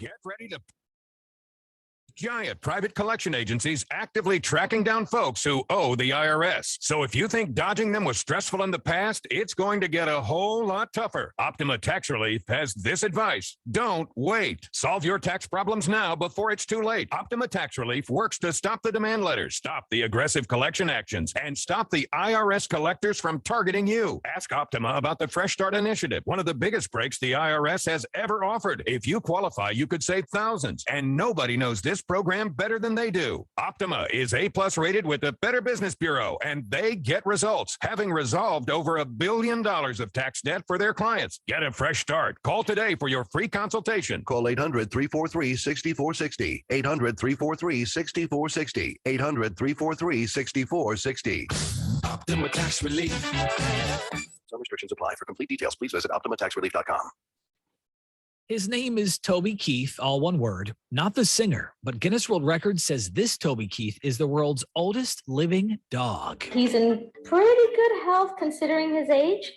Get ready to giant private collection agencies actively tracking down folks who owe the IRS. So if you think dodging them was stressful in the past, it's going to get a whole lot tougher. Optima Tax Relief has this advice. Don't wait. Solve your tax problems now before it's too late. Optima Tax Relief works to stop the demand letters, stop the aggressive collection actions, and stop the IRS collectors from targeting you. Ask Optima about the Fresh Start Initiative, one of the biggest breaks the IRS has ever offered. If you qualify, you could save thousands, and nobody knows this program better than they do. Optima is A+ rated with the Better Business Bureau, and they get results, having resolved over $1 billion of tax debt for their clients. Get a fresh start. Call today for your free consultation. Call 800-343-6460. 800-343-6460. 800-343-6460. Optima Tax Relief. Some restrictions apply. For complete details, please visit OptimaTaxRelief.com. His name is Toby Keith, all one word, not the singer, but Guinness World Records says this Toby Keith is the world's oldest living dog. He's in pretty good health considering his age.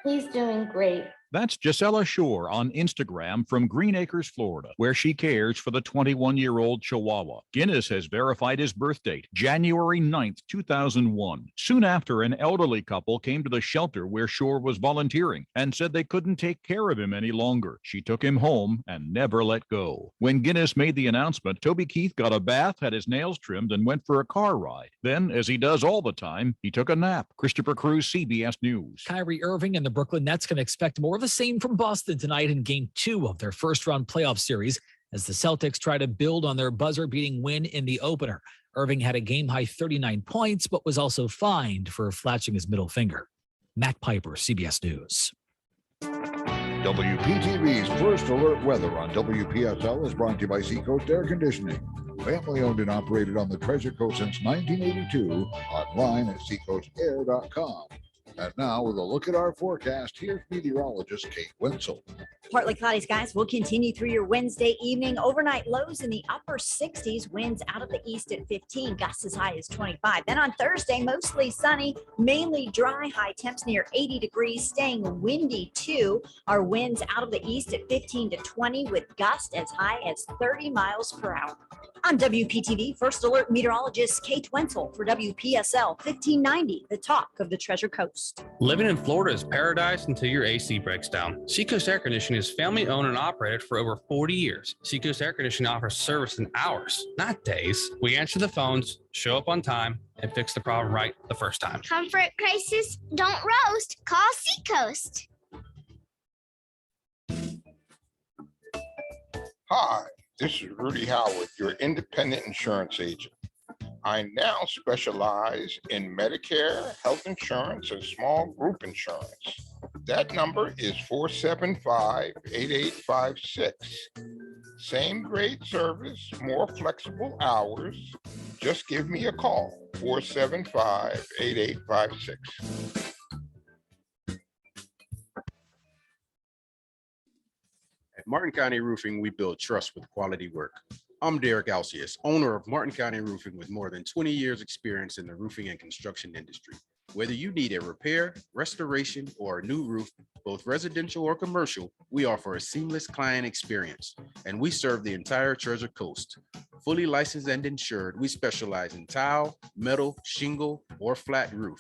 He's doing great. That's Gisela Shore on Instagram from Green Acres, Florida, where she cares for the 21-year-old Chihuahua. Guinness has verified his birth date, January 9th, 2001. Soon after, an elderly couple came to the shelter where Shore was volunteering and said they couldn't take care of him any longer. She took him home and never let go. When Guinness made the announcement, Toby Keith got a bath, had his nails trimmed, and went for a car ride. Then, as he does all the time, he took a nap. Christopher Cruz, CBS News. Kyrie Irving and the Brooklyn Nets can expect more of the same from Boston tonight in Game 2 of their first-round playoff series as the Celtics try to build on their buzzer-beating win in the opener. Irving had a game-high 39 points, but was also fined for flashing his middle finger. Matt Piper, CBS News. WPTV's First Alert Weather on WPSL is brought to you by Seacoast Air Conditioning. Family owned and operated on the Treasure Coast since 1982. Online at seacoastair.com. And now, with a look at our forecast, here's meteorologist Kate Wenzel. Partly cloudy skies will continue through your Wednesday evening. Overnight lows in the upper 60s, winds out of the east at 15, gusts as high as 25. Then on Thursday, mostly sunny, mainly dry, high temps near 80 degrees, staying windy too. Our winds out of the east at 15 to 20 with gusts as high as 30 miles per hour. I'm WPTV First Alert meteorologist Kate Wenzel for WPSL 1590, the talk of the Treasure Coast. Living in Florida is paradise until your AC breaks down. Seacoast Air Conditioning is family owned and operated for over 40 years. Seacoast Air Conditioning offers service in hours, not days. We answer the phones, show up on time, and fix the problem right the first time. Comfort crisis, don't roast, call Seacoast. Hi, this is Rudy Howard, your independent insurance agent. I now specialize in Medicare, health insurance, and small group insurance. That number is 475-8856. Same great service, more flexible hours. Just give me a call, 475-8856. At Martin County Roofing, we build trust with quality work. I'm Derek Alcius, owner of Martin County Roofing with more than 20 years experience in the roofing and construction industry. Whether you need a repair, restoration, or a new roof, both residential or commercial, we offer a seamless client experience, and we serve the entire Treasure Coast. Fully licensed and insured, we specialize in tile, metal, shingle, or flat roof.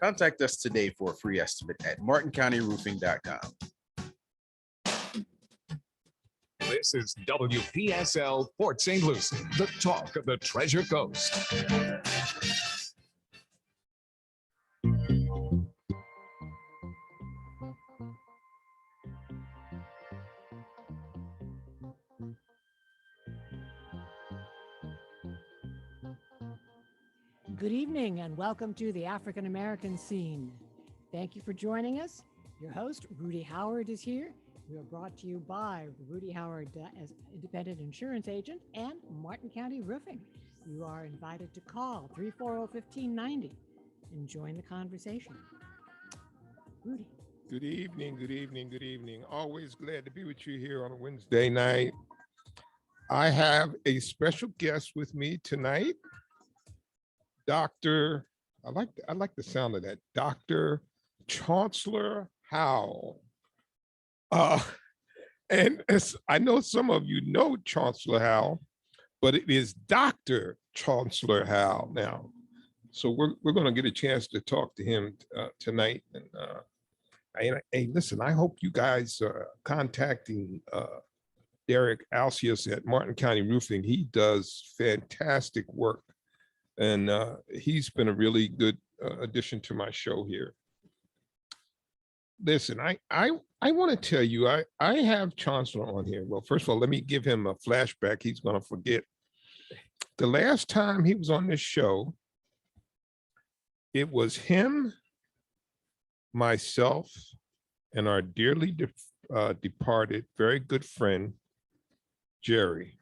Contact us today for a free estimate at martincountyroofing.com. This is WPSL Port St. Lucie, the talk of the Treasure Coast. Good evening and welcome to the African American Scene. Thank you for joining us. Your host, Rudy Howard, is here. We are brought to you by Rudy Howard as independent insurance agent and Martin County Roofing. You are invited to call 340-1590 and join the conversation. Rudy. Good evening, good evening, good evening. Always glad to be with you here on a Wednesday night. I have a special guest with me tonight. Dr. I like the sound of that. Dr. Chancellor Howell. And I know some of you know Chancellor Howell, but it is Dr. Chancellor Howell now. So we're going to get a chance to talk to him tonight. And hey, listen, I hope you guys are contacting Derek Alcius at Martin County Roofing. He does fantastic work, and he's been a really good addition to my show here. Listen, I want to tell you, I have Chancellor on here. Well, first of all, let me give him a flashback. He's going to forget. The last time he was on this show, it was him, myself, and our dearly departed, very good friend, Jerry.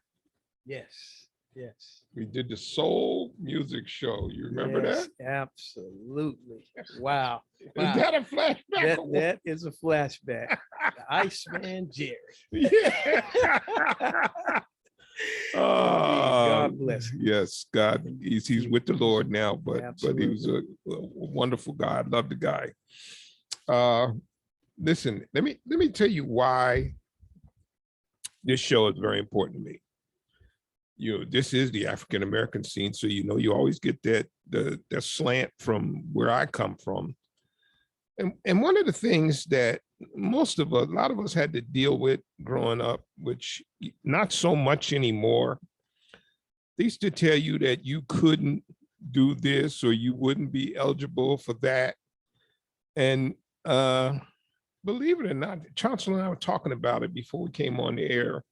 Yes, yes. We did the soul music show. You remember Yes, that? absolutely. Wow. Is that a flashback? That is a flashback. The Iceman Jerry. Yeah. God bless him. Yes, God, he's with the Lord now, but he was a wonderful guy. I love the guy. Listen, let me tell you why this show is very important to me. You know, this is the African American scene, so you know you always get that the slant from where I come from. And one of the things that a lot of us had to deal with growing up, which not so much anymore, they used to tell you that you couldn't do this or you wouldn't be eligible for that. And believe it or not, Chancellor and I were talking about it before we came on the air.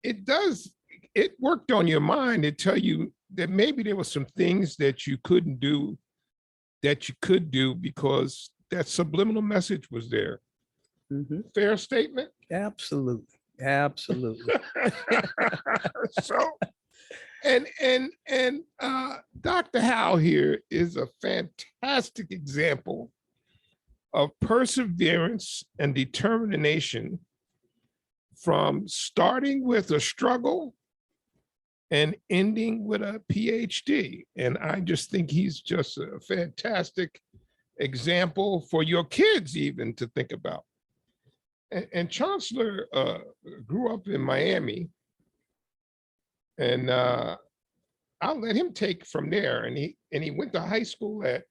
It worked on your mind to tell you that maybe there were some things that you couldn't do that you could do because that subliminal message was there. Mm-hmm. Fair statement? Absolutely. Absolutely. So, and Dr. Howell here is a fantastic example of perseverance and determination from starting with a struggle and ending with a PhD. And I just think he's just a fantastic example for your kids even to think about. And Chancellor grew up in Miami, and I'll let him take from there. And he went to high school at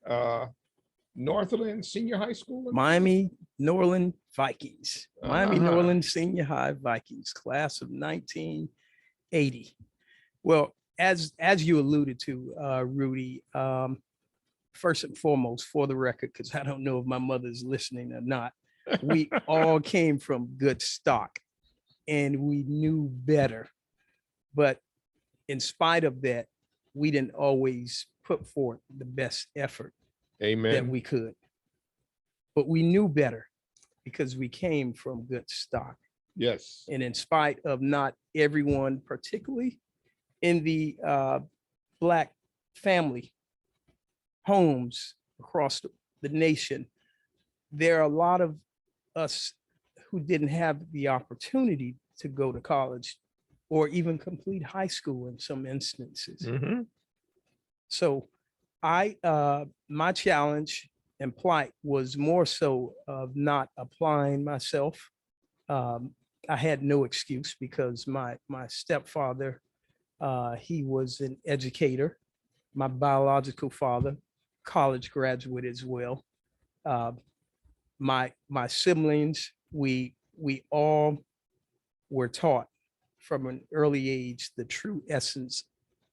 Northland Senior High School? Miami Norland Vikings. Miami Norland Senior High Vikings, class of 1980. Well, as you alluded to, Rudy, first and foremost, for the record, because I don't know if my mother's listening or not, we all came from good stock and we knew better. But in spite of that, we didn't always put forth the best effort that we could. But we knew better because we came from good stock. Yes. And in spite of not everyone, particularly in the Black family homes across the nation, there are a lot of us who didn't have the opportunity to go to college or even complete high school in some instances. Mm-hmm. So my challenge and plight was more so of not applying myself. I had no excuse because my stepfather, he was an educator. My biological father, college graduate as well. My siblings, we all were taught from an early age the true essence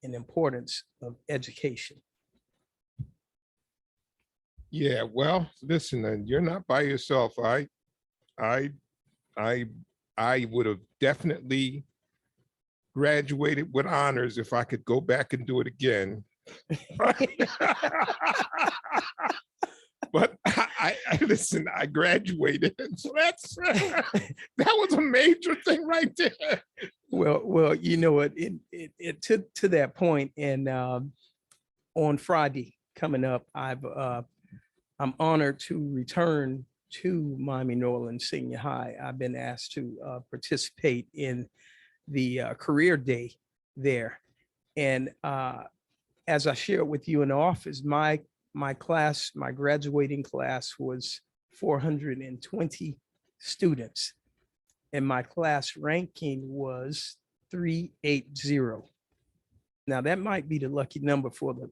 and importance of education. Yeah, well, listen, you're not by yourself. I would have definitely graduated with honors if I could go back and do it again. But I listen, I graduated. So that was a major thing right there. Well, you know what, it to that point, and on Friday coming up, I'm honored to return to Miami Norland Senior High. I've been asked to participate in the career day there. And as I shared with you in the office, my class, my graduating class was 420 students. and my class ranking was 380. Now that might be the lucky number for the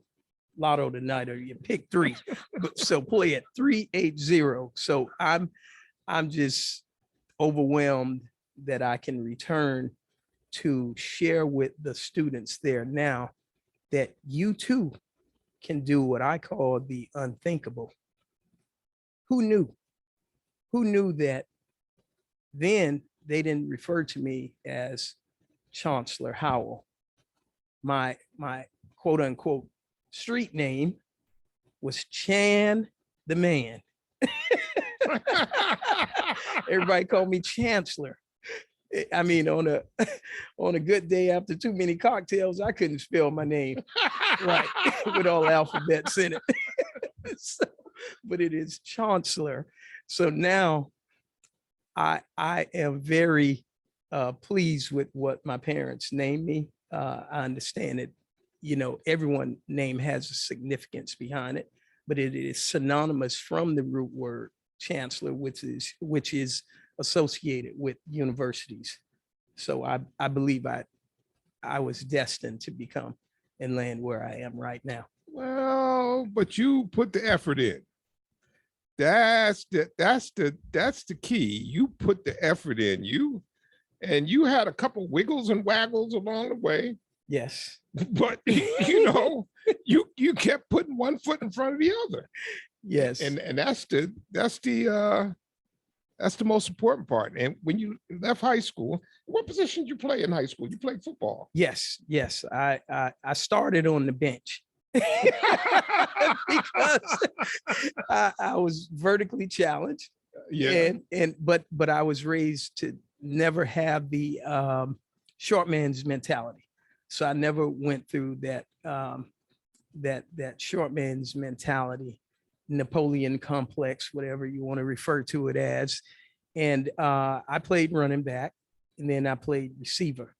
lotto tonight, or you pick three. But so play at 380. So I'm just overwhelmed that I can return to share with the students there now that you too can do what I call the unthinkable. Who knew? Who knew that then they didn't refer to me as Chancellor Howell? My quote unquote street name was Chan the Man. Everybody called me Chancellor. I mean, on a good day after too many cocktails, I couldn't spell my name right with all alphabets in it. So, but it is Chancellor. So now I am very pleased with what my parents named me. I understand it. You know, everyone name has a significance behind it, but it is synonymous from the root word chancellor, which is associated with universities. So I believe I was destined to become and land where I am right now. Well, but you put the effort in. That's the key. You put the effort in. You had a couple wiggles and waggles along the way. Yes. But you kept putting one foot in front of the other. Yes. And that's the most important part. And when you left high school, what position did you play in high school? You played football. Yes. I started on the bench because I was vertically challenged. Yeah. But I was raised to never have the short man's mentality. So I never went through that short man's mentality, Napoleon complex, whatever you want to refer to it as. And I played running back, and then I played receiver.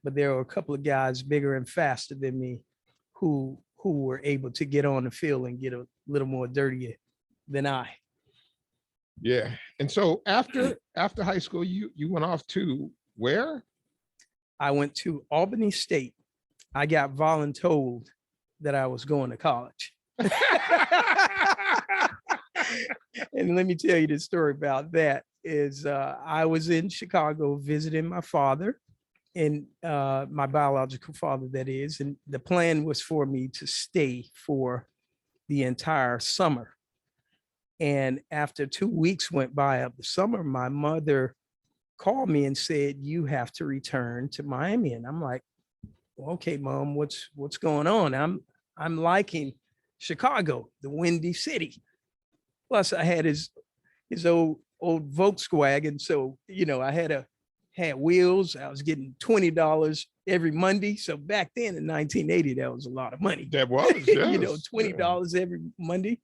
But there were a couple of guys bigger and faster than me who were able to get on the field and get a little more dirtier than I. Yeah. And so after high school, you went off to where? I went to Albany State. I got voluntold that I was going to college. And let me tell you the story about that is I was in Chicago visiting my father, and my biological father, that is, and the plan was for me to stay for the entire summer. And after 2 weeks went by of the summer, my mother called me and said, "You have to return to Miami." And I'm like, "Okay, Mom, what's going on?" I'm liking Chicago, the Windy City. Plus, I had his old Volkswagen, so I had wheels. I was getting $20 every Monday. So back then in 1980, that was a lot of money. That was, yes. $20 every Monday.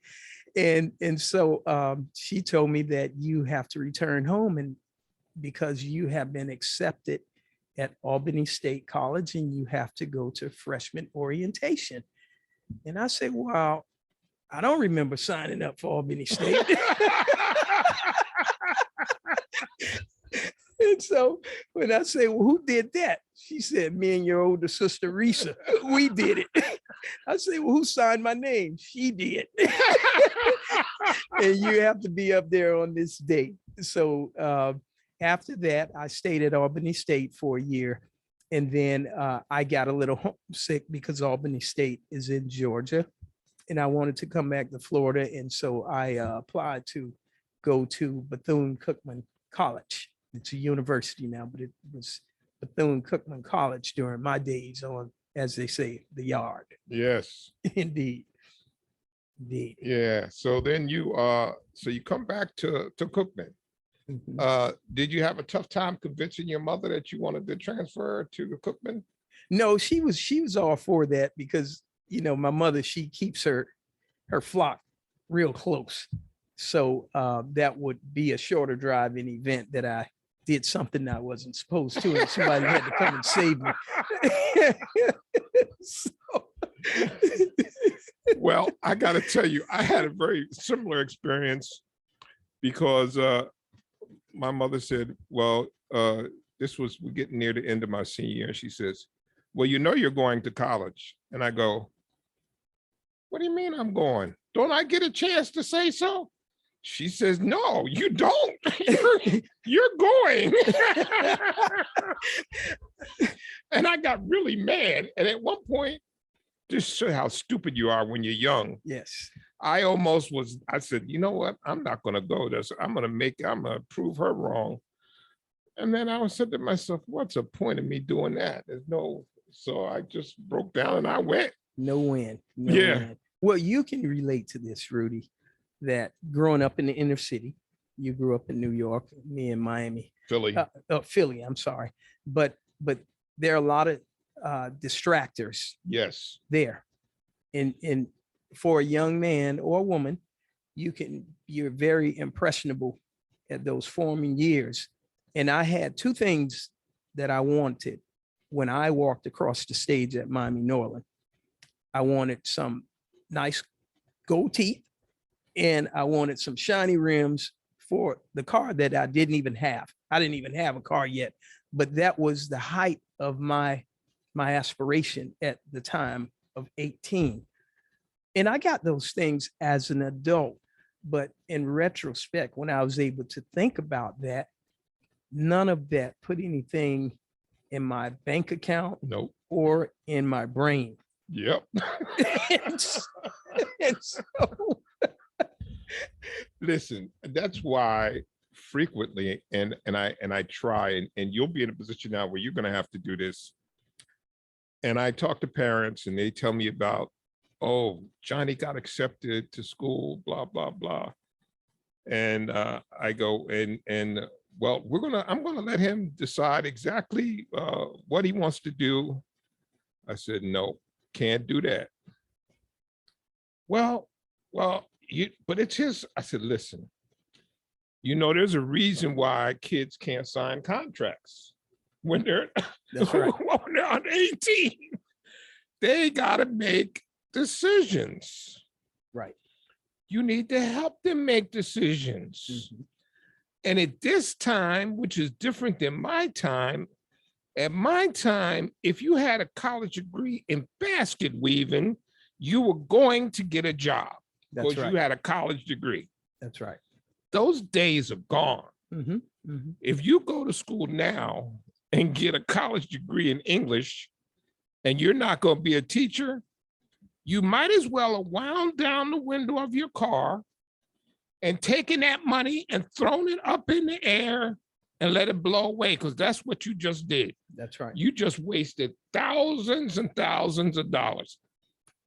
And so she told me that you have to return home, and because you have been accepted at Albany State College and you have to go to freshman orientation. And I said, "Well, I don't remember signing up for Albany State." And so when I say, "Well, who did that?" She said, "Me and your older sister, Risa, we did it." I say, "Well, who signed my name?" "She did." "And you have to be up there on this date." So after that, I stayed at Albany State for a year. And then I got a little homesick because Albany State is in Georgia. And I wanted to come back to Florida. And so I applied to go to Bethune-Cookman College. It's a university now, but it was Bethune-Cookman College during my days on, as they say, the yard. Yes. Indeed. Yeah. So then you come back to Cookman. Did you have a tough time convincing your mother that you wanted to transfer to Cookman? No, she was all for that because my mother, she keeps her flock real close. So that would be a shorter drive in event that I did something I wasn't supposed to, and somebody had to come and save me. Well, I got to tell you, I had a very similar experience because my mother said, "Well, we're getting near the end of my senior year, and she says, well, you know you're going to college. And I go, what do you mean I'm going? Don't I get a chance to say so? She says, no, you don't. You're going. And I got really mad. And at one point, just show how stupid you are when you're young. Yes. I said, you know what? I'm not going to go there. I'm going to prove her wrong. And then I said to myself, what's the point of me doing that? So I just broke down and I went. No win. No Yeah. win. Well, you can relate to this, Rudy, that growing up in the inner city, you grew up in New York, me in Miami. Philly. Philly, I'm sorry. But there are a lot of distractors. Yes. There. And for a young man or woman, you're very impressionable at those forming years. And I had two things that I wanted when I walked across the stage at Miami Norland. I wanted some nice gold teeth, and I wanted some shiny rims for the car that I didn't even have. I didn't even have a car yet, but that was the height of my aspiration at the time of 18. And I got those things as an adult, but in retrospect, when I was able to think about that, none of that put anything in my bank account Nope. or in my brain. Yep. And so, listen, that's why frequently, and I try, and you'll be in a position now where you're going to have to do this. And I talk to parents and they tell me about, oh, Johnny got accepted to school, blah, blah, blah. And I go, well, I'm gonna let him decide exactly what he wants to do. I said, no, can't do that. Well, but it's his. I said, listen, there's a reason why kids can't sign contracts when they're That's right. when they're on 18. They gotta make decisions. Right. You need to help them make decisions. Mm-hmm. And at this time, which is different than my time, at my time, if you had a college degree in basket weaving, you were going to get a job because right. you had a college degree. That's right. Those days are gone. Mm-hmm. Mm-hmm. If you go to school now and get a college degree in English and you're not going to be a teacher, you might as well have wound down the window of your car and taken that money and thrown it up in the air and let it blow away, because that's what you just did. That's right. You just wasted thousands and thousands of dollars,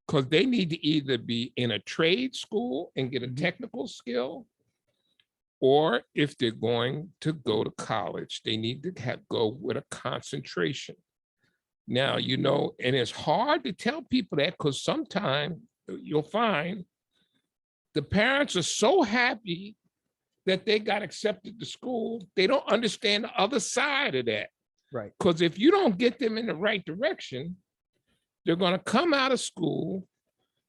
because they need to either be in a trade school and get a technical skill, or if they're going to go to college, they need to go with a concentration. Now, and it's hard to tell people that, because sometimes you'll find the parents are so happy that they got accepted to school, they don't understand the other side of that. Right. Because if you don't get them in the right direction, they're going to come out of school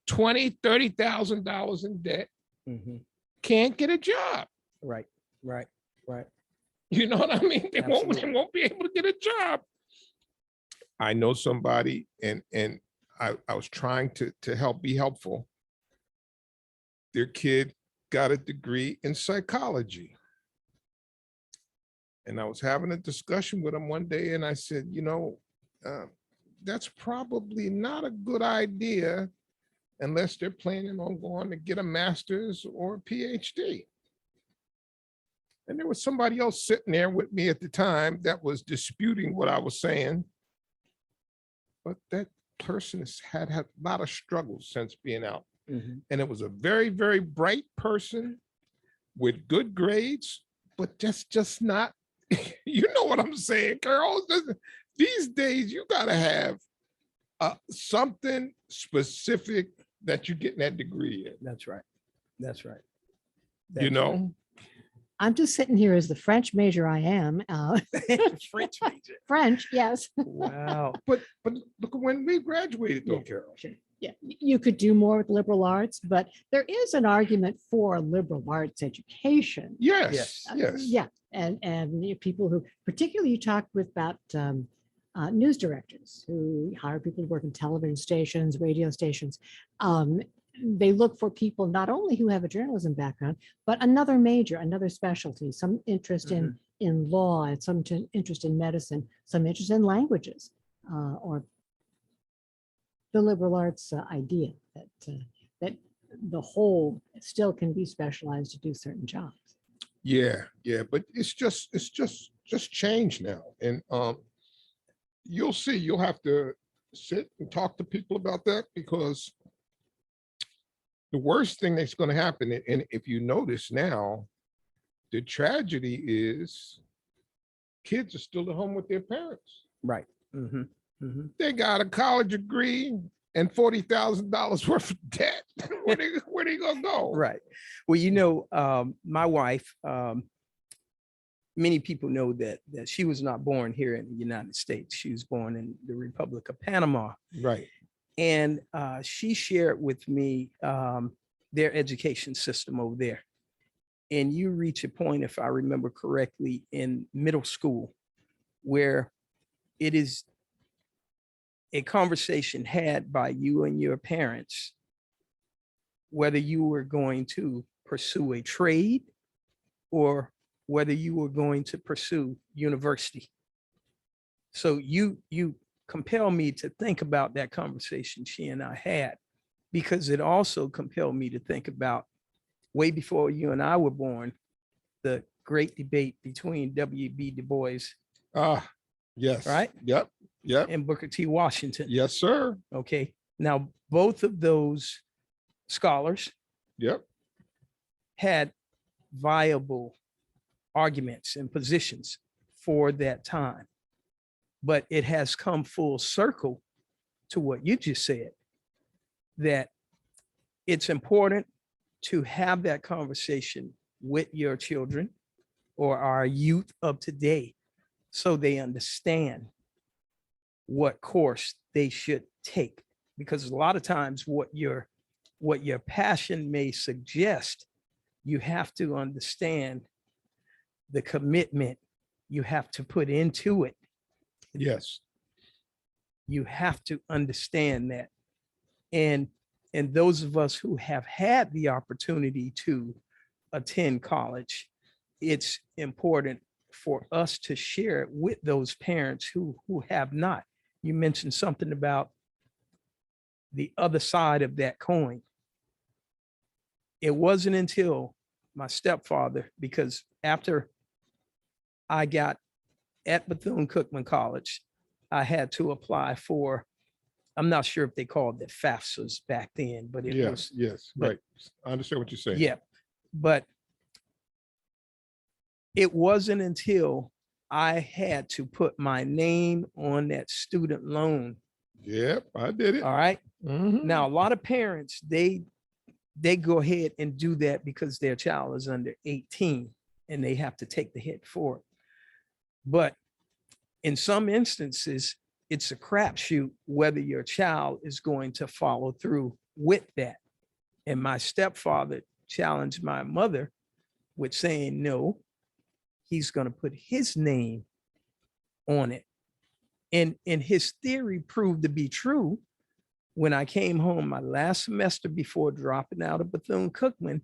$20,000, $30,000 in debt, mm-hmm. can't get a job. Right. You know what I mean? They Absolutely. won't be able to get a job. I know somebody, and I was trying to be helpful. Their kid got a degree in psychology. And I was having a discussion with him one day, and I said, that's probably not a good idea unless they're planning on going to get a master's or a PhD. And there was somebody else sitting there with me at the time that was disputing what I was saying. But that person has had a lot of struggles since being out. Mm-hmm. And it was a very, very bright person with good grades, but just not, you know what I'm saying, Carol? These days, you got to have something specific that you get in that degree in. That's right. I'm just sitting here as the French major I am. French major. French, yes. Wow. But look, when we graduated though, Carol, Yeah, you could do more with liberal arts, but there is an argument for liberal arts education. Yes, yes. Yeah, and people who, particularly you talk with about news directors who hire people to work in television stations, radio stations. They look for people not only who have a journalism background, but another major, another specialty, some interest in law, and some interest in medicine, some interest in languages, or the liberal arts idea that the whole still can be specialized to do certain jobs. Yeah, yeah, but it's just changed now, and you'll see. You'll have to sit and talk to people about that, because the worst thing that's going to happen, and if you notice now, the tragedy is kids are still at home with their parents. Right. They got a college degree and $40,000 worth of debt. Where they gonna go? Right. Well, you know, my wife, many people know that she was not born here in the United States. She was born in the Republic of Panama. Right. And she shared with me their education system over there. And you reach a point, if I remember correctly, in middle school, where it is a conversation had by you and your parents, whether you were going to pursue a trade or whether you were going to pursue university. So you compel me to think about that conversation she and I had, because it also compelled me to think about, way before you and I were born, the great debate between W.B. Du Bois. Yes. Right? Yep. Yep. And Booker T. Washington. Yes, sir. Okay. Now, both of those scholars had viable arguments and positions for that time. But it has come full circle to what you just said, that it's important to have that conversation with your children or our youth of today, so they understand what course they should take. Because a lot of times what your passion may suggest, you have to understand the commitment you have to put into it. Yes. You have to understand that. And those of us who have had the opportunity to attend college, it's important for us to share it with those parents who have not. You mentioned something about the other side of that coin. It wasn't until my stepfather, because after I got at Bethune-Cookman College, I had to apply for, I'm not sure if they called it FAFSAs back then, but it was. Yes, right. I understand what you're saying. Yeah, but it wasn't until I had to put my name on that student loan. Yep, I did it. All right. Now, a lot of parents, they go ahead and do that because their child is under 18 and they have to take the hit for it. But in some instances, it's a crapshoot whether your child is going to follow through with that. And my stepfather challenged my mother with saying, no, he's going to put his name on it. And his theory proved to be true. When I came home my last semester before dropping out of Bethune-Cookman,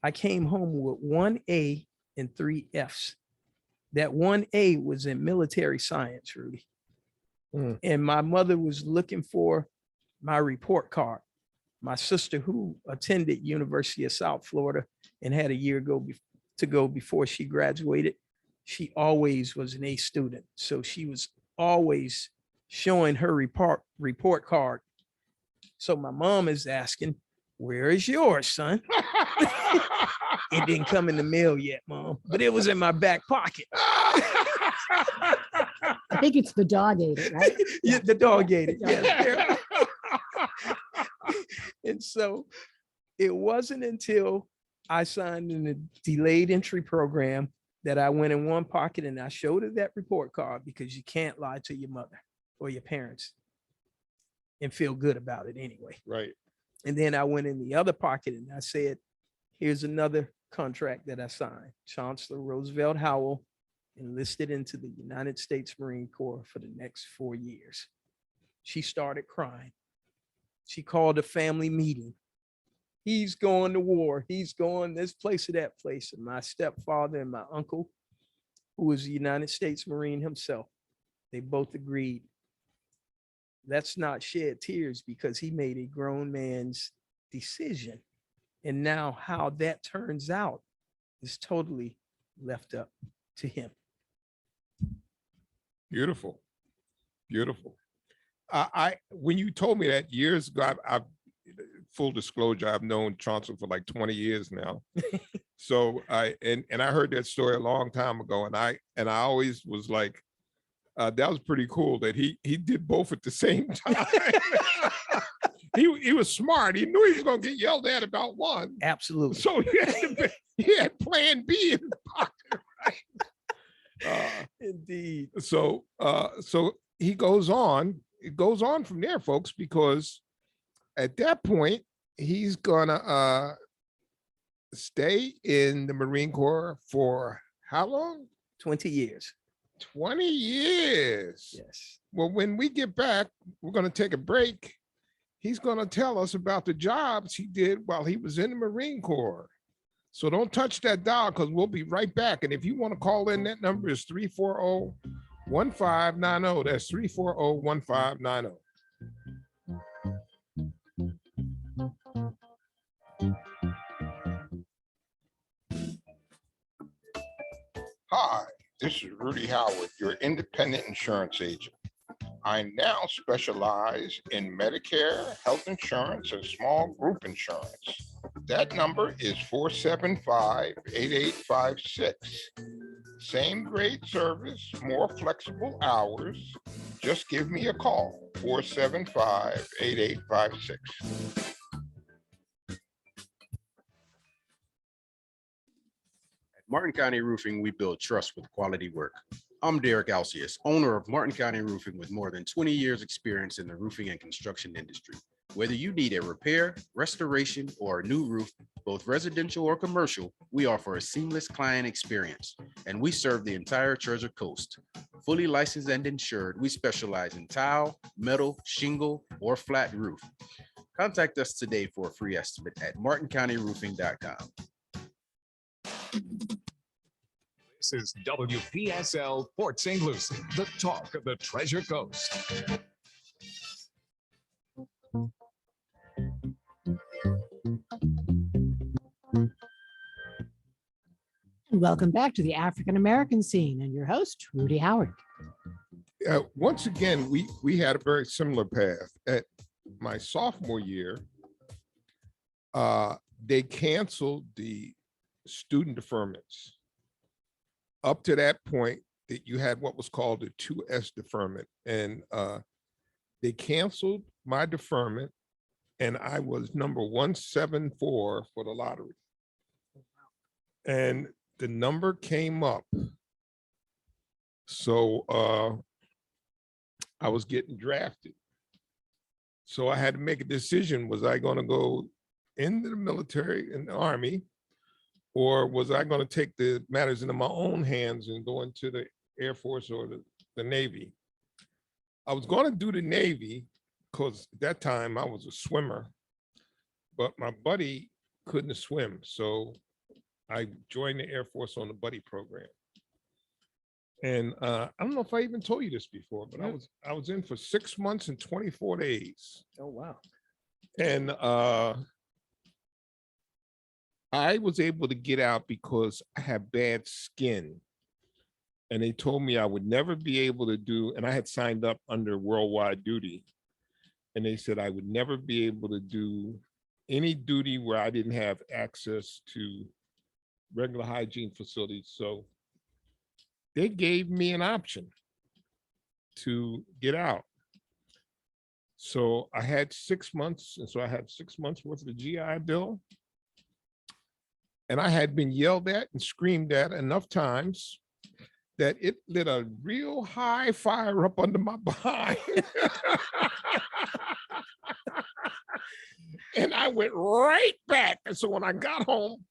I came home with 1 A and 3 Fs. That 1 A was in military science, Rudy. And my mother was looking for my report card. My sister, who attended University of South Florida and had a year to go before she graduated, she always was an A student. So she was always showing her report card. So my mom is asking, where is yours, son? It didn't come in the mail yet, Mom, but it was in my back pocket. I think it's the dog ate it, right? Yeah, the dog ate it. Yes. And so it wasn't until I signed in a delayed entry program that I went in one pocket and I showed her that report card, because you can't lie to your mother or your parents. and feel good about it anyway. Right. And then I went in the other pocket and I said, here's another contract that I signed. Chancellor Roosevelt Howell enlisted into the United States Marine Corps for the next 4 years. She started crying. She called a family meeting. He's going to war. He's going this place or that place. And my stepfather and my uncle, who was a United States Marine himself, they both agreed, let's not shed tears, because he made a grown man's decision. And now how that turns out is totally left up to him. Beautiful. Beautiful. When you told me that years ago, I've full disclosure, I've known Chancellor for like 20 years now. So I heard that story a long time ago, and I always was like, that was pretty cool that he did both at the same time. He was smart. He knew he was going to get yelled at about one. Absolutely. So he had plan B in his pocket, right? Indeed. So he goes on. It goes on from there, folks, because at that point he's gonna stay in the Marine Corps for how long? 20 years. 20 years. Yes. Well, when we get back, we're going to take a break. He's going to tell us about the jobs he did while he was in the Marine Corps. So don't touch that dial, because we'll be right back. And if you want to call in, that number is 340-1590. That's 340-1590. Hi, this is Rudy Howard, your independent insurance agent. I now specialize in Medicare, health insurance, and small group insurance. That number is 475-8856. Same great service, more flexible hours. Just give me a call, 475-8856. Martin County Roofing, we build trust with quality work. I'm Derek Alcius, owner of Martin County Roofing with more than 20 years experience in the roofing and construction industry. Whether you need a repair, restoration, or a new roof, both residential or commercial, we offer a seamless client experience, and we serve the entire Treasure Coast. Fully licensed and insured, we specialize in tile, metal, shingle, or flat roof. Contact us today for a free estimate at martincountyroofing.com. This is WPSL Port St. Lucie, the talk of the Treasure Coast. Welcome back to the African American Scene, and your host, Rudy Howard. Once again, we had a very similar path. At my sophomore year, they canceled the student deferments. Up to that point, that you had what was called a 2S deferment, and they canceled my deferment, and I was number 174 for the lottery. And the number came up. So I was getting drafted. So I had to make a decision. Was I going to go into the military, in the Army, or was I going to take the matters into my own hands and go into the Air Force or the Navy? I was going to do the Navy because at that time I was a swimmer, but my buddy couldn't swim. So I joined the Air Force on the buddy program. And I don't know if I even told you this before, but I was in for 6 months and 24 days. Oh, wow. And I was able to get out because I had bad skin. And they told me I would never be able to do, and I had signed up under worldwide duty. And they said I would never be able to do any duty where I didn't have access to regular hygiene facilities. So they gave me an option to get out. So I had 6 months. And so I had 6 months worth of the GI Bill. And I had been yelled at and screamed at enough times that it lit a real high fire up under my behind. And I went right back. And so when I got home,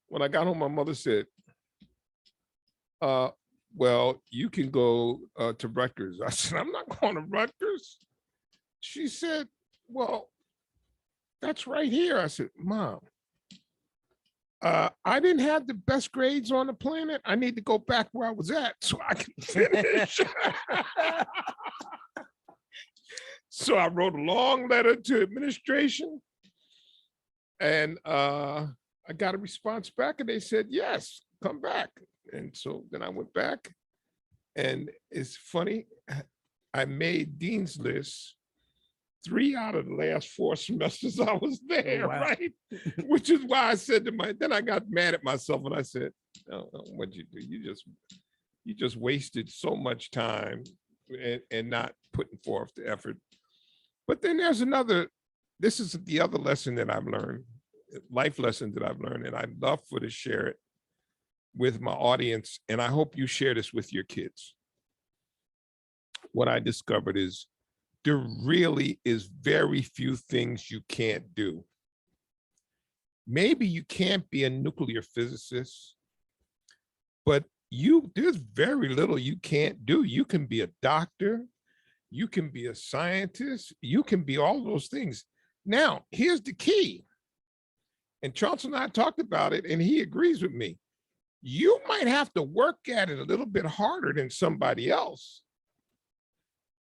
my mother said, well, you can go to Rutgers. I said, I'm not going to Rutgers. She said, well, that's right here. I said, Mom, I didn't have the best grades on the planet. I need to go back where I was at so I can finish. So I wrote a long letter to administration, and I got a response back, and they said, yes, come back. And so then I went back, and it's funny, I made Dean's List 3 out of the last 4 semesters I was there, wow. right? Which is why I said then I got mad at myself and I said, oh, what'd you do? You just wasted so much time and not putting forth the effort. But then there's this is the other lesson that I've learned, life lesson that I've learned, and I'd love to share it with my audience. And I hope you share this with your kids. What I discovered is there really is very few things you can't do. Maybe you can't be a nuclear physicist, but there's very little you can't do. You can be a doctor, you can be a scientist, you can be all those things. Now, here's the key. And Charles and I talked about it, and he agrees with me. You might have to work at it a little bit harder than somebody else,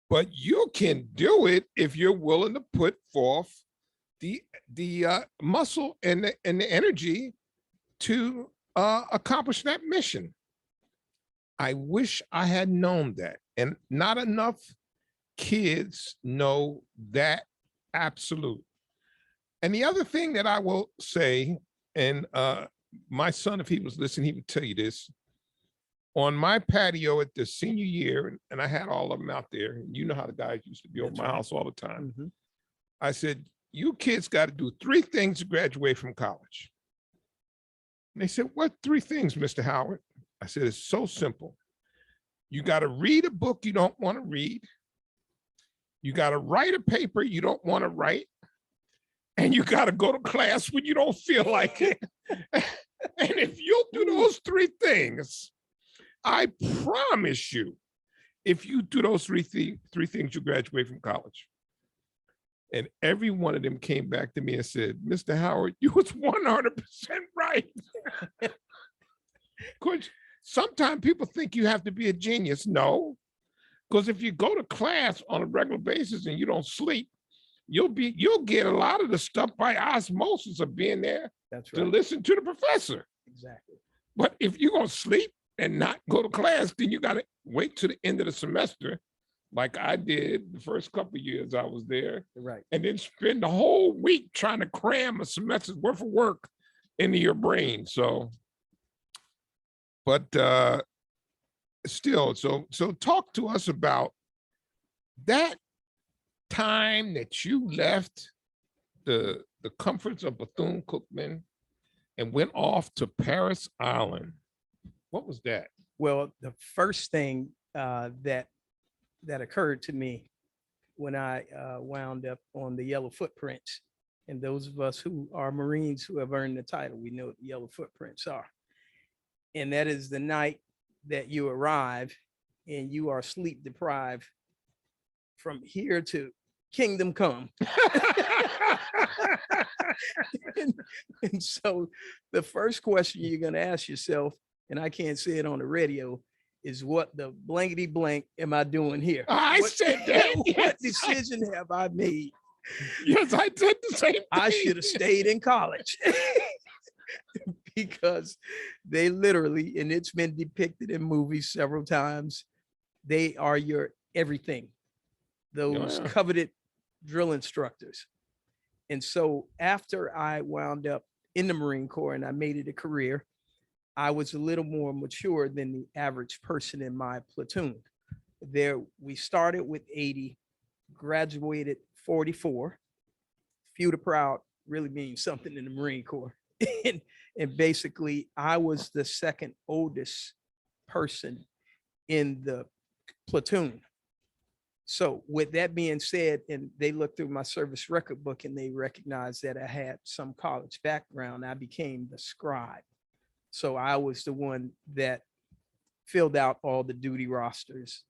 but you can do it if you're willing to put forth the muscle and the energy to accomplish that mission. I wish I had known that, and not enough kids know that absolute. And the other thing that I will say, and my son, if he was listening, he would tell you this. On my patio at the senior year, and I had all of them out there, and you know how the guys used to be over my house all the time. Mm-hmm. I said, you kids got to do 3 things to graduate from college. And they said, what 3 things, Mr. Howard? I said, it's so simple. You got to read a book you don't want to read. You got to write a paper you don't want to write. And you got to go to class when you don't feel like it. And if you'll do those 3 things, I promise you, if you do those 3 things, you graduate from college. And every one of them came back to me and said, Mr. Howard, you was 100% right. Because sometimes people think you have to be a genius. No, because if you go to class on a regular basis and you don't sleep, you'll get a lot of the stuff by osmosis of being there. That's right. To listen to the professor. Exactly. But if you're gonna sleep and not go to class, then you gotta wait to the end of the semester, like I did the first couple of years I was there. Right. And and then spend the whole week trying to cram a semester's worth of work into your brain. So, but still, so talk to us about that time that you left the comforts of Bethune-Cookman and went off to Paris Island. What was that? Well, the first thing that occurred to me when I wound up on the Yellow Footprints, and those of us who are Marines who have earned the title, we know what the Yellow Footprints are. And that is the night that you arrive and you are sleep deprived from here to Kingdom Come. and so the first question you're going to ask yourself, and I can't say it on the radio, is what the blankety blank am I doing here? I said that. What decision have I made? Yes, I did the same thing. I should have stayed in college. Because they literally, and it's been depicted in movies several times, they are your everything. Those coveted drill instructors. And so after I wound up in the Marine Corps and I made it a career, I was a little more mature than the average person in my platoon. There, we started with 80, graduated 44. Few to proud really means something in the Marine Corps. And basically, I was the second oldest person in the platoon. So with that being said, and they looked through my service record book and they recognized that I had some college background, I became the scribe. So I was the one that filled out all the duty rosters,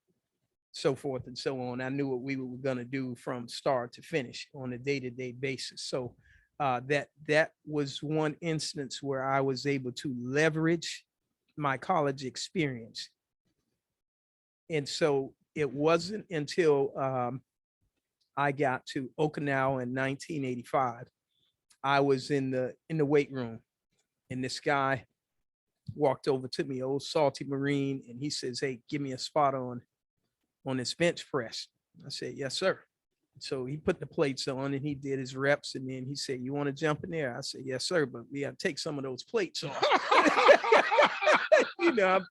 so forth and so on. I knew what we were going to do from start to finish on a day-to-day basis. So that was one instance where I was able to leverage my college experience. And so it wasn't until I got to Okinawa in 1985, I was in the weight room, and this guy walked over to me, old salty Marine, and he says, "Hey, give me a spot on this bench press." I said, "Yes, sir." So he put the plates on and he did his reps, and then he said, "You want to jump in there?" I said, "Yes, sir, but we got to take some of those plates off." You know, I'm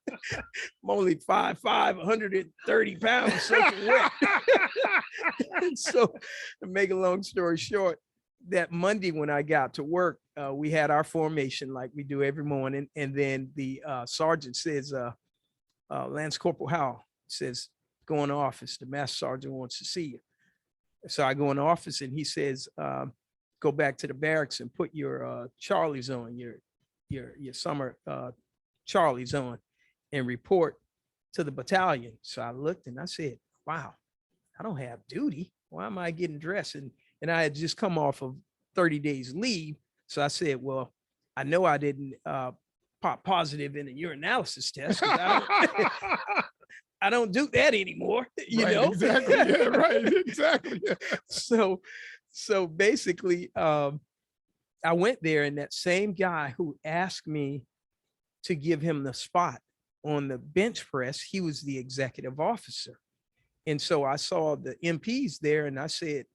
only 5'5", 130 pounds soaking wet. And so to make a long story short, that Monday when I got to work, we had our formation like we do every morning. And then the sergeant says, Lance Corporal Howell says, "Go in the office. The master sergeant wants to see you." So I go in the office and he says, "Go back to the barracks and put your Charlies on, your summer Charlies on, and report to the battalion." So I looked and I said, "Wow, I don't have duty. Why am I getting dressed?" And I had just come off of 30 days leave. So I said, "Well, I know I didn't pop positive in a urinalysis test. I don't do that anymore." You Right, know? exactly. Yeah, right. Exactly. Yeah. So basically, I went there, and that same guy who asked me to give him the spot on the bench press, he was the executive officer. And so I saw the MPs there and I said,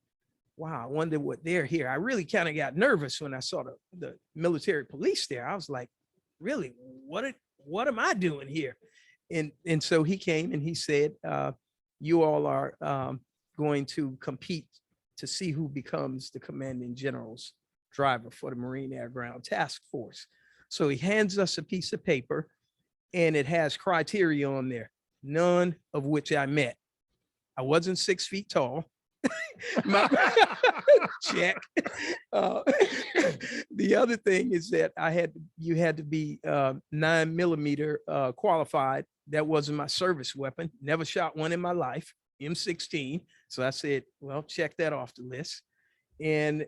"Wow, I wonder what they're here." I really kind of got nervous when I saw the military police there. I was like, really, what am I doing here? And so he came and he said, "You all are going to compete to see who becomes the commanding general's driver for the Marine Air Ground Task Force." So he hands us a piece of paper and it has criteria on there, none of which I met. I wasn't 6 feet tall. Check. The other thing is that you had to be 9mm qualified. That wasn't my service weapon. Never shot one in my life. M16. So I said, well, check that off the list. And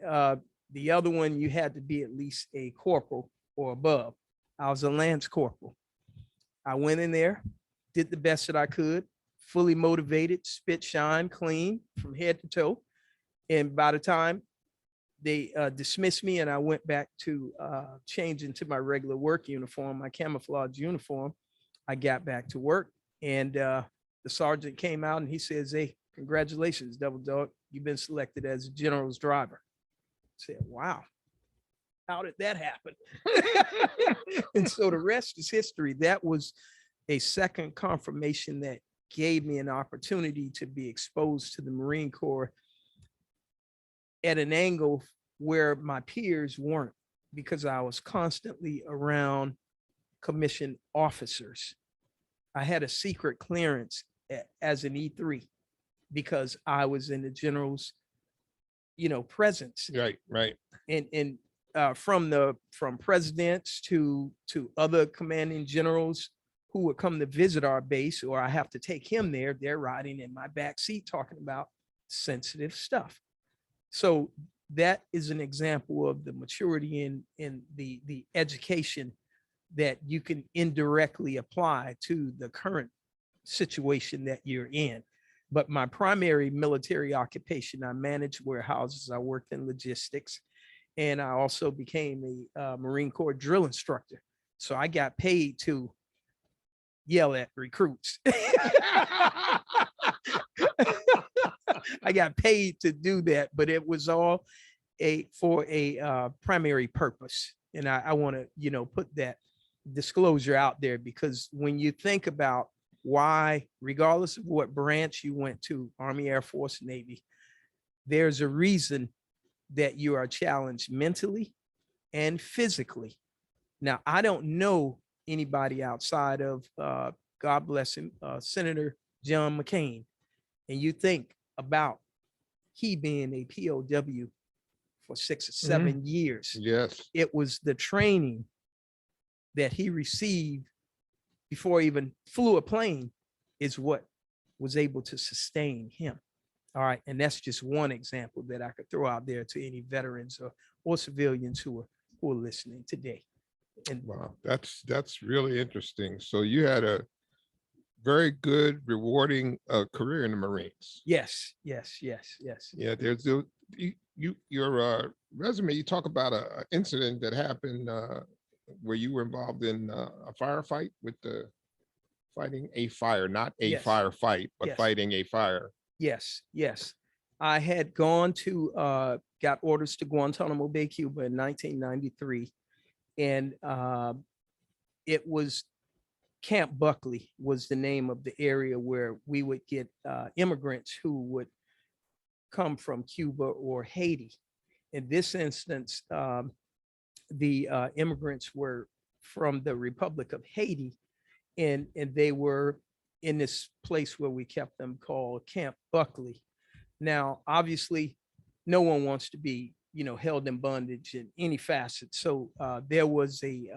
the other one, you had to be at least a corporal or above. I was a lance corporal. I went in there, did the best that I could, fully motivated, spit, shine, clean from head to toe. And by the time they dismissed me and I went back to change into my regular work uniform, my camouflage uniform, I got back to work, and the sergeant came out and he says, "Hey, congratulations, Double Dog. You've been selected as a general's driver." I said, "Wow, how did that happen?" And so the rest is history. That was a second confirmation that gave me an opportunity to be exposed to the Marine Corps at an angle where my peers weren't, because I was constantly around commissioned officers. I had a secret clearance as an E3 because I was in the general's, presence. Right. And from presidents to other commanding generals who would come to visit our base, or I have to take him there, they're riding in my back seat talking about sensitive stuff. So that is an example of the maturity in the education that you can indirectly apply to the current situation that you're in. But my primary military occupation, I managed warehouses, I worked in logistics, and I also became a Marine Corps drill instructor. So I got paid to yell at recruits. I got paid to do that, but it was all for a primary purpose. And I want to, put that disclosure out there, because when you think about why, regardless of what branch you went to, Army, Air Force, Navy, there's a reason that you are challenged mentally and physically. Now, I don't know anybody outside of, God bless him, Senator John McCain. And you think about he being a POW for 6 or 7 years. Yes. It was the training that he received before he even flew a plane is what was able to sustain him. All right. And that's just one example that I could throw out there to any veterans or civilians who are listening today. And wow, that's really interesting. So you had a very good, rewarding career in the Marines. yes. Yeah, there's your resume. You talk about a incident that happened where you were involved in a firefight with the fighting a fire, not a Yes. firefight, but Yes. fighting a fire. Yes. I had gone to, got orders to Guantanamo Bay, Cuba in 1993. And it was Camp Buckley was the name of the area where we would get immigrants who would come from Cuba or Haiti. In this instance, the immigrants were from the Republic of Haiti, and they were in this place where we kept them called Camp Buckley. Now, obviously, no one wants to be, held in bondage in any facet. So there was a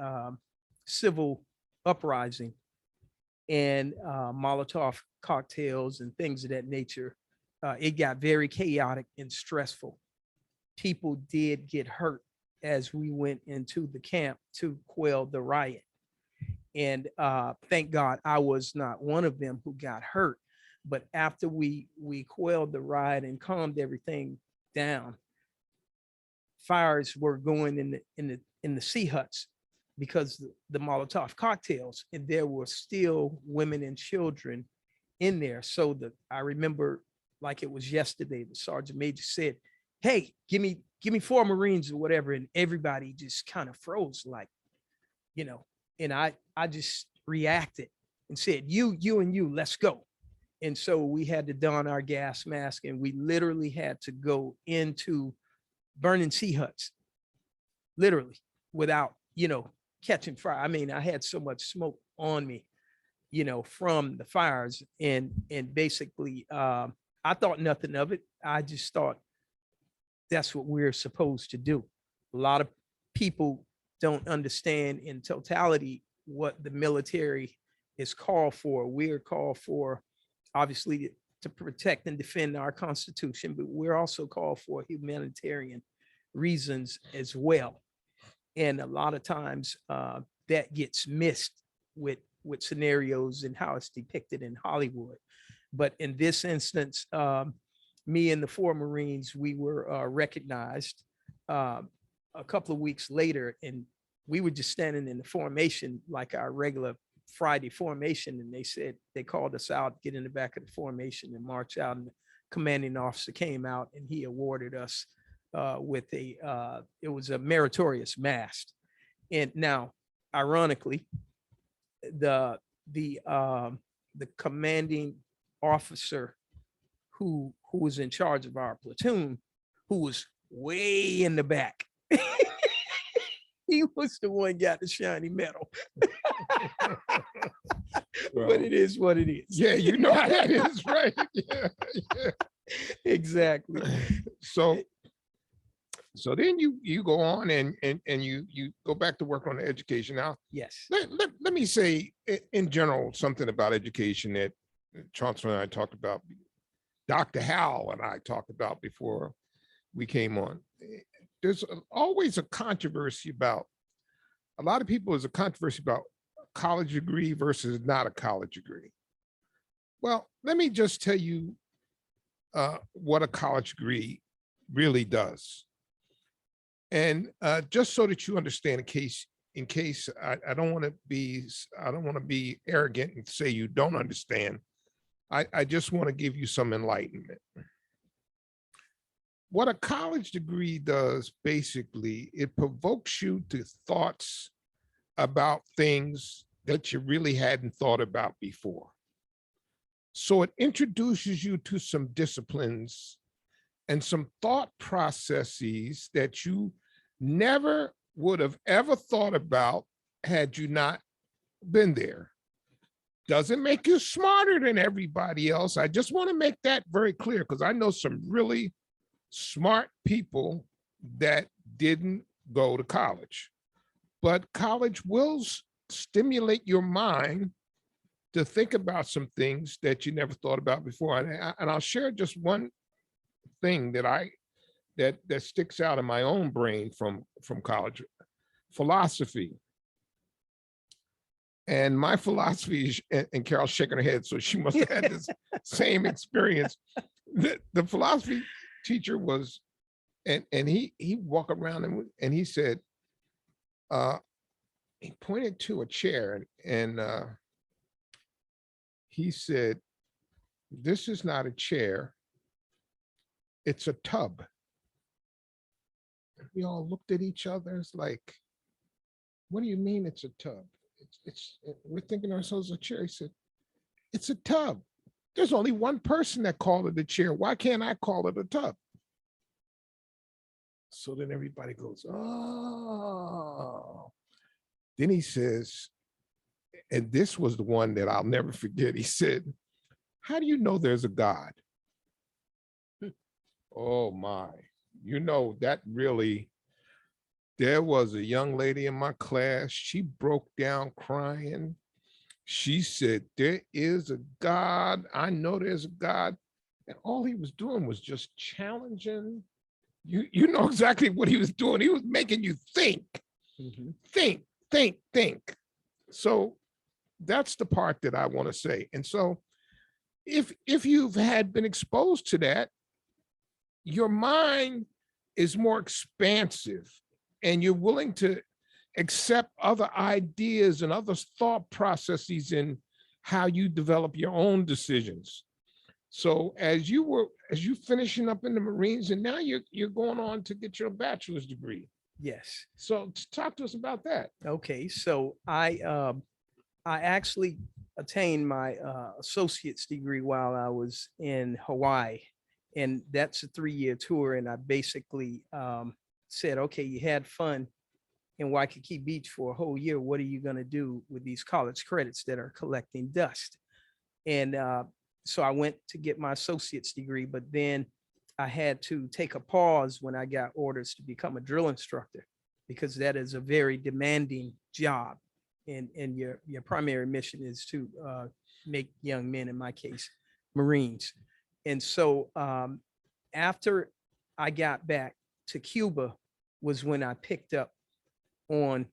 civil uprising and Molotov cocktails and things of that nature. It got very chaotic and stressful. People did get hurt as we went into the camp to quell the riot. And thank God I was not one of them who got hurt. But after we quelled the riot and calmed everything down, fires were going in the sea huts because the Molotov cocktails, and there were still women and children in there. So I remember like it was yesterday, the sergeant major said, "Hey, give me 4 Marines or whatever," and everybody just kind of froze, like, and I just reacted and said, you, and you, let's go. And so we had to don our gas mask, and we literally had to go into burning sea huts, literally, without, catching fire. I mean, I had so much smoke on me, from the fires, and basically, I thought nothing of it. I just thought that's what we're supposed to do. A lot of people don't understand in totality what the military is called for. We're called for, obviously, to protect and defend our Constitution, but we're also called for humanitarian reasons as well. And a lot of times that gets missed with scenarios and how it's depicted in Hollywood. But in this instance, me and the 4 Marines, we were recognized a couple of weeks later, and we were just standing in the formation, like our regular Friday formation. And they called us out, get in the back of the formation and march out. And the commanding officer came out, and he awarded us with it was a meritorious mast. And now, ironically, the commanding officer who was in charge of our platoon, who was way in the back, he was the one got the shiny medal. Well, but it is what it is. Yeah, you know how that is, right? Yeah. Exactly. So then you go on and you go back to work on the education. Now, yes. Let me say in general something about education that Chancellor and I talked about, Dr. Howell and I talked about before we came on. There's always a controversy about, a lot of people, there's a controversy about a college degree versus not a college degree. Well, let me just tell you what a college degree really does. And just so that you understand, in case I don't want to be arrogant and say you don't understand, I just want to give you some enlightenment. What a college degree does, basically, it provokes you to thoughts about things that you really hadn't thought about before. So it introduces you to some disciplines and some thought processes that you never would have ever thought about had you not been there. doesn't make you smarter than everybody else. I just want to make that very clear because I know some really smart people that didn't go to college. But college will stimulate your mind to think about some things that you never thought about before. And I'll share just one thing that sticks out in my own brain from college: philosophy. And my philosophy is, and Carol's shaking her head, so she must have had this same experience. The philosophy teacher was, and he walked around and he said, he pointed to a chair and he said, "This is not a chair, it's a tub." We all looked at each other. It's like, "What do you mean it's a tub?" We're thinking to ourselves, a chair. He said, "It's a tub. There's only one person that called it a chair. Why can't I call it a tub?" So then everybody goes, "Oh." Then he says, and this was the one that I'll never forget. He said, "How do you know there's a God?" Oh my, that really, there was a young lady in my class. She broke down crying. She said, "There is a God. I know there's a God." And all he was doing was just challenging. You know exactly what he was doing. He was making you think, think. So that's the part that I want to say. And so if you've been exposed to that, your mind is more expansive and you're willing to accept other ideas and other thought processes in how you develop your own decisions. So as you finishing up in the Marines, and now you're going on to get your bachelor's degree. Yes. So talk to us about that. Okay, so I actually attained my associate's degree while I was in Hawaii, and that's a 3-year tour. And I basically said, "Okay, you had fun in Waikiki Beach for a whole year. What are you going to do with these college credits that are collecting dust?" And so I went to get my associate's degree, but then I had to take a pause when I got orders to become a drill instructor, because that is a very demanding job. And your primary mission is to make young men, in my case, Marines. And so after I got back to Cuba was when I picked up on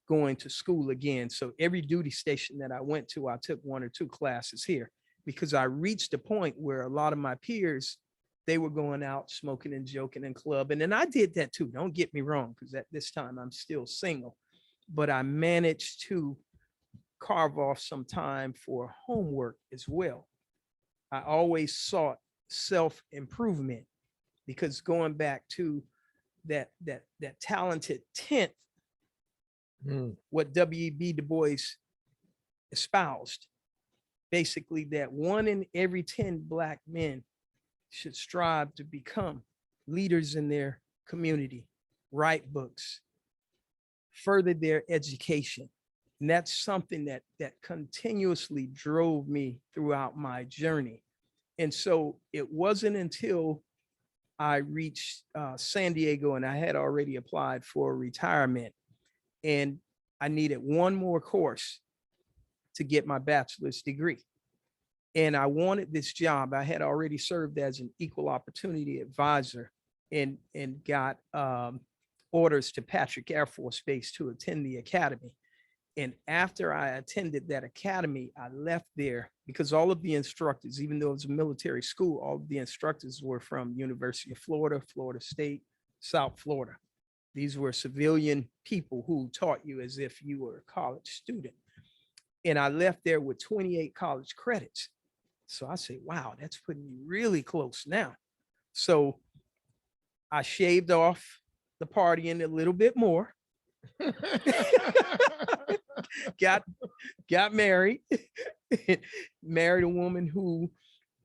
going to school again. So every duty station that I went to, I took 1 or 2 classes here, because I reached a point where a lot of my peers, they were going out smoking and joking and clubbing. And I did that too. Don't get me wrong, because at this time I'm still single, but I managed to carve off some time for homework as well. I always sought self-improvement, because going back to that talented 10th, what W.E.B. Du Bois espoused, basically that 1 in every 10 Black men should strive to become leaders in their community, write books, further their education. And that's something that continuously drove me throughout my journey. And so it wasn't until I reached San Diego, and I had already applied for retirement, and I needed 1 more course to get my bachelor's degree. And I wanted this job. I had already served as an equal opportunity advisor and got orders to Patrick Air Force Base to attend the academy. And after I attended that academy, I left there because all of the instructors, even though it was a military school, all of the instructors were from University of Florida, Florida State, South Florida. These were civilian people who taught you as if you were a college student. And I left there with 28 college credits. So I say, wow, that's putting me really close now. So I shaved off the partying a little bit more. got married, married a woman who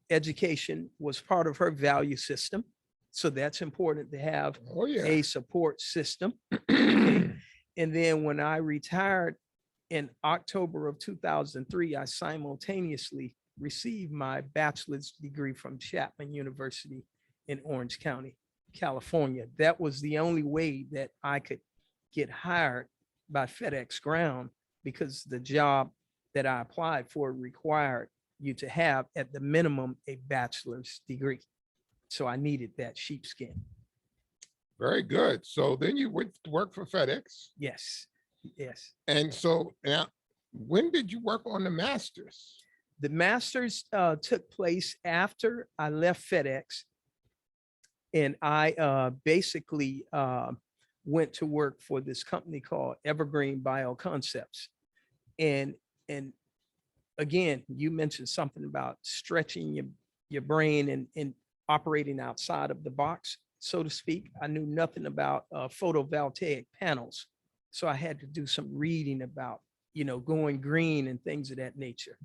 education was part of her value system. So that's important to have a support system. And then when I retired in October of 2003, I simultaneously received my bachelor's degree from Chapman University in Orange County, California. That was the only way that I could get hired by FedEx Ground, because the job that I applied for required you to have at the minimum a bachelor's degree. So I needed that sheepskin. Very good. So then you went to work for FedEx. Yes, yes. And so now, when did you work on the masters? The masters took place after I left FedEx, and I basically went to work for this company called Evergreen Bioconcepts. And again, you mentioned something about stretching your brain and operating outside of the box, so to speak. I knew nothing about photovoltaic panels, so I had to do some reading about, going green and things of that nature.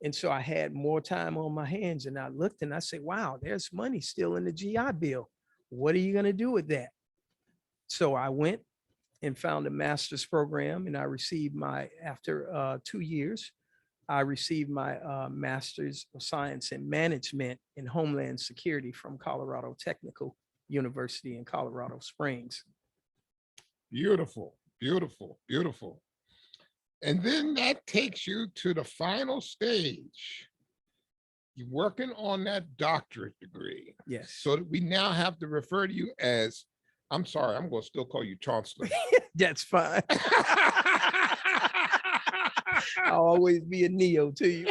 And so I had more time on my hands, and I looked and I said, wow, there's money still in the GI Bill. What are you going to do with that? So I went and found a master's program, and I received after 2 years, I received my master's of science in management in Homeland Security from Colorado Technical University in Colorado Springs. Beautiful, beautiful, beautiful. And then that takes you to the final stage. You're working on that doctorate degree. Yes. So that we now have to refer to you as, I'm sorry, I'm going to still call you Chancellor. That's fine. I'll always be a Neo to you.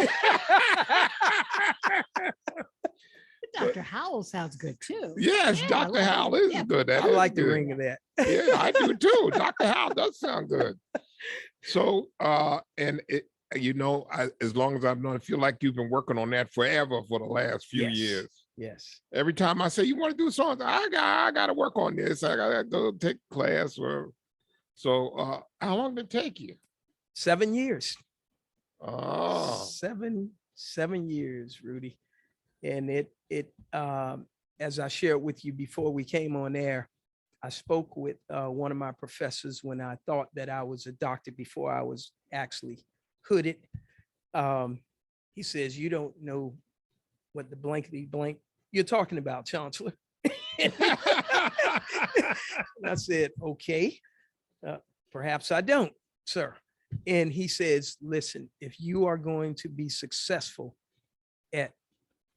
Dr. Howell sounds good too. Yes, Yeah, Dr. Howell is good. That I is like the good. ring of that. Yeah, I do too. Dr. Howell does sound good. So, and as long as I've known, I feel like you've been working on that forever for the last few years. Yes. Every time I say, you want to do something, I got to work on this. I got to go take class. So how long did it take you? 7 years. Oh, 7 years, Rudy. And it as I shared with you before we came on air, I spoke with one of my professors when I thought that I was a doctor before I was actually hooded. He says, you don't know what the blankety blank you're talking about, Chancellor. And I said, okay, perhaps I don't, sir. And he says, listen, if you are going to be successful at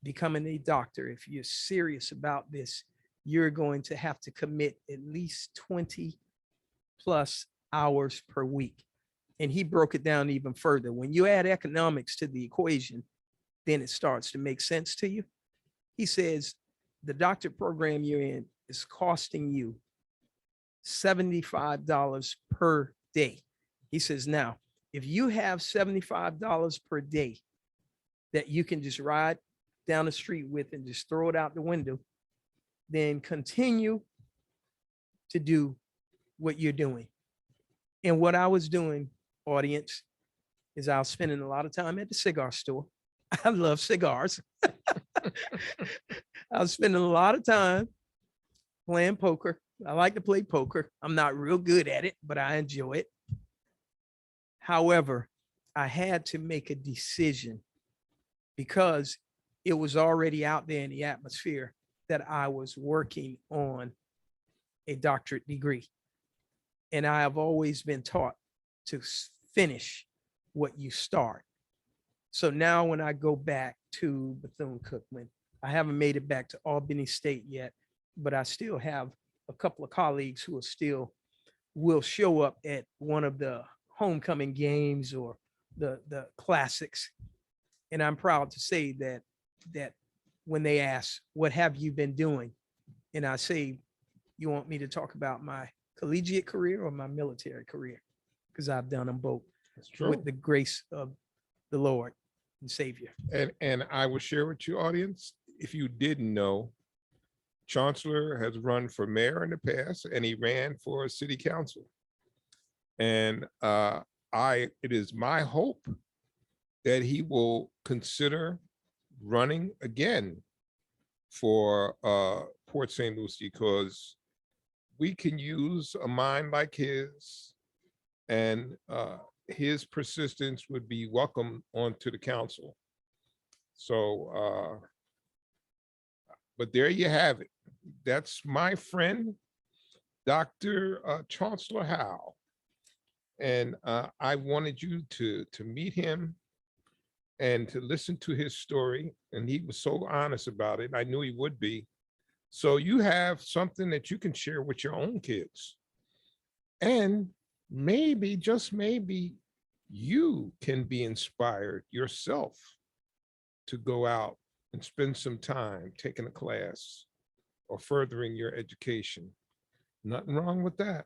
becoming a doctor, if you're serious about this, you're going to have to commit at least 20 plus hours per week. And he broke it down even further. When you add economics to the equation, then it starts to make sense to you. He says, the doctorate program you're in is costing you $75 per day. He says, now, if you have $75 per day that you can just ride down the street with and just throw it out the window, then continue to do what you're doing. And what I was doing, audience, is I was spending a lot of time at the cigar store. I love cigars. I was spending a lot of time playing poker. I like to play poker. I'm not real good at it, but I enjoy it. However, I had to make a decision because it was already out there in the atmosphere that I was working on a doctorate degree. And I have always been taught to finish what you start. So now when I go back to Bethune-Cookman, I haven't made it back to Albany State yet, but I still have a couple of colleagues who will show up at one of the homecoming games or the classics. And I'm proud to say that when they ask, what have you been doing? And I say, you want me to talk about my collegiate career or my military career? Because I've done them both with the grace of the Lord and Savior. And I will share with you, audience, if you didn't know, Chancellor has run for mayor in the past, and he ran for city council. And it is my hope that he will consider running again for Port St. Lucie, because we can use a mind like his and his persistence would be welcome onto the council. So, but there you have it. That's my friend, Dr. Chancellor Howe. And I wanted you to meet him and to listen to his story. And he was so honest about it. I knew he would be. So you have something that you can share with your own kids. And maybe, just maybe, you can be inspired yourself to go out and spend some time taking a class or furthering your education. Nothing wrong with that.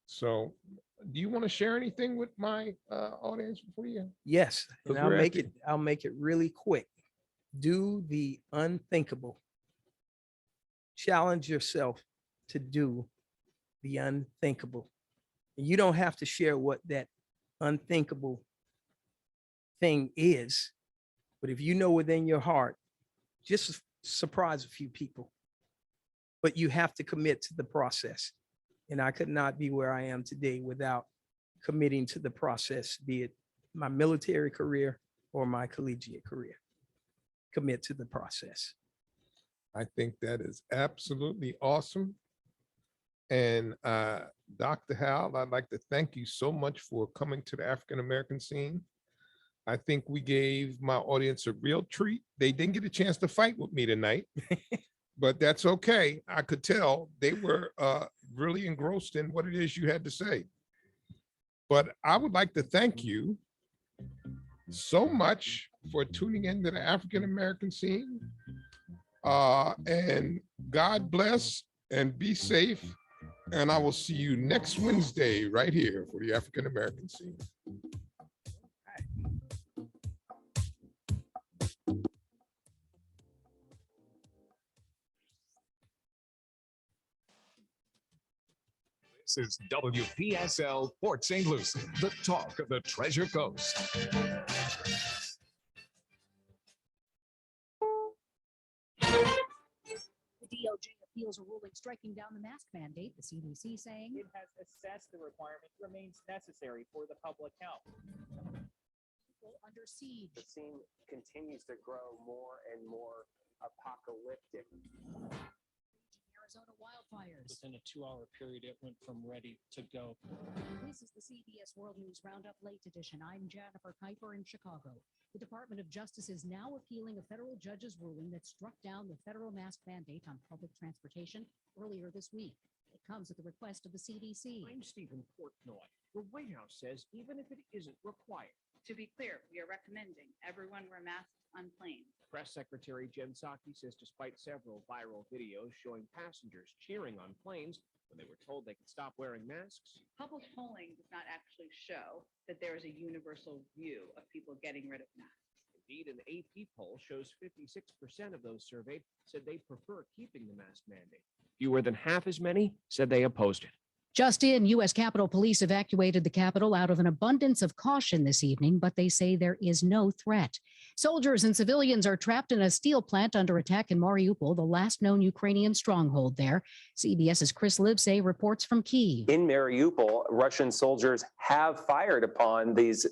So do you want to share anything with my audience before you? Yes, and Because we're at I'll make it really quick. Do the unthinkable. Challenge yourself to do the unthinkable. You don't have to share what that unthinkable thing is, but if you know within your heart, just surprise a few people. But you have to commit to the process. And I could not be where I am today without committing to the process, be it my military career or my collegiate career. Commit to the process. I think that is absolutely awesome. And Dr. Hal, I'd like to thank you so much for coming to the African-American scene. I think we gave my audience a real treat. They didn't get a chance to fight with me tonight, but that's okay. I could tell they were really engrossed in what it is you had to say. But I would like to thank you so much for tuning into the African-American scene. And God bless and be safe. And I will see you next Wednesday right here for the African-American scene. This is WPSL Port St. Lucie, the talk of the Treasure Coast. The DOJ appeals a ruling striking down the mask mandate, the CDC saying it has assessed the requirement remains necessary for the public health. People under siege. The scene continues to grow more and more apocalyptic. Arizona wildfires. Within a 2-hour period, it went from ready to go. This is the CBS World News Roundup Late Edition. I'm Jennifer Kuiper in Chicago. The Department of Justice is now appealing a federal judge's ruling that struck down the federal mask mandate on public transportation earlier this week. It comes at the request of the CDC. I'm Stephen Portnoy. The White House says even if it isn't required. To be clear, we are recommending everyone wear masks on planes. Press Secretary Jen Psaki says despite several viral videos showing passengers cheering on planes when they were told they could stop wearing masks, Public polling does not actually show that there is a universal view of people getting rid of masks. indeed, an AP poll shows 56% of those surveyed said they prefer keeping the mask mandate. Fewer than half as many said they opposed it. Just in, U.S. Capitol Police evacuated the Capitol out of an abundance of caution this evening, but they say there is no threat. Soldiers and civilians are trapped in a steel plant under attack in Mariupol, the last known Ukrainian stronghold there. CBS's Chris Livesay reports from Kyiv. In Mariupol, Russian soldiers have fired upon these